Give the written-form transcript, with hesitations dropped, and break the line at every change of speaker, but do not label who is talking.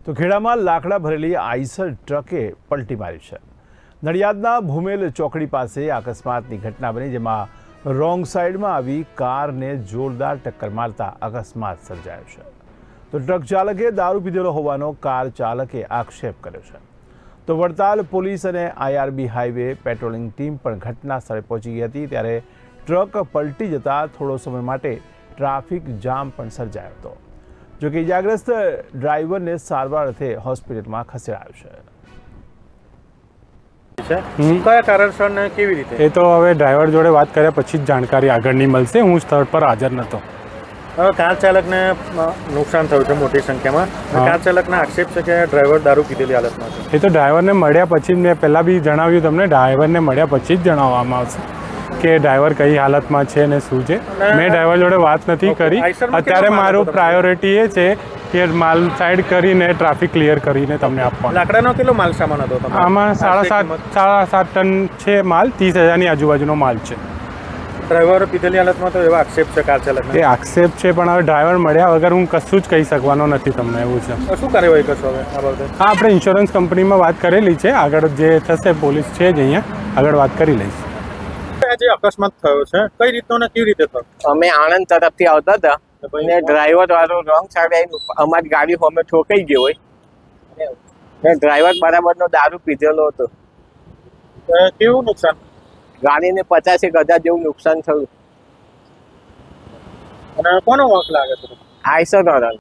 તો ખેડામાં લાકડા ભરેલી આઈસર ટ્રકે પલટી મારી છે। નડિયાદના ભૂમેલ ચોકડી પાસે અકસ્માતની ઘટના બની, જેમાં રોંગ સાઈડમાં આવી કારને જોરદાર ટક્કર મારતા અકસ્માત સર્જાયો છે। તો ટ્રક ચાલકે દારૂ પીધેલો હોવાનો કાર ચાલકે આક્ષેપ કર્યો છે। તો વડતાલ પોલીસ અને IRB હાઈવે પેટ્રોલિંગ ટીમ પણ ઘટના સ્થળે પહોંચી ગઈ હતી, ત્યારે ટ્રક પલટી જતા થોડો સમય માટે ટ્રાફિક જામ પણ સર્જાયો હતો। જો કે ઇજાગ્રસ્ત ડ્રાઈવરને સારવાર અર્થે હોસ્પિટલમાં ખસેડાયો છે।
કયા કારણસર ને કેવી રીતે
એ તો હવે ડ્રાઈવર જોડે વાત કર્યા પછી જ જાણકારી આગળની મળશે। હું સ્થળ પર હાજર નહોતો।
કાર ચાલકને નુકસાન થયું છે મોટી સંખ્યામાં। કાર ચાલકના આક્ષેપ છે કે ડ્રાઈવર દારૂ પીધેલી હાલતમાં છે।
એ તો ડ્રાઈવરને મળ્યા પછી જ, મેં પહેલાં બી જણાવ્યું તમને, ડ્રાઈવરને મળ્યા પછી જ જણાવવામાં આવશે કે ડ્રાઈવર કઈ હાલતમાં છે ને શું છે। મેં ડ્રાઈવર જોડે વાત નથી કરી। અત્યારે મારું પ્રાયોરિટી એ છે કે માલ સાઈડ કરીને ટ્રાફિક ક્લિયર કરીને તમને આપવાનો।
લાકડાનો કેટલો માલ સામાન હતો તમારો?
આમાં 7.5 ટન છે માલ, 30,000ની આજુબાજુનો માલ છે।
ડ્રાઈવર પીધેલી હાલતમાં તો એવા આક્ષેપ છે કાર ચાલકના।
એ આક્ષેપ છે, પણ હવે ડ્રાઈવર મળ્યા વગર હું કશું જ કહી શકવાનો નથી તમને, એવું છે।
શું કાર્યવાહી કરશો હવે આ બાબતે?
હા, આપણે ઇન્સ્યોરન્સ કંપનીમાં વાત કરેલી છે, આગળ જે થશે પોલીસ છે જ અહીંયા, આગળ વાત કરી લઈશ।
જે અકસ્માત થયો છે કઈ રીતનો ને કેવી રીતે થયો?
અમે આણંદ તરફથી આવતા હતા અને ડ્રાઈવર વાળો રોંગ સાઈડ આવીને અમારી ગાડી સામે ઠોકાઈ ગયો હોય ને ડ્રાઈવર બરાબરનો દારૂ પીધેલો હતો।
કેવું નુકસાન?
ગાડીને 50,000 જેવું નુકસાન થયું।
અને કોનો વાંક લાગે છે?
આઈસર વાળા।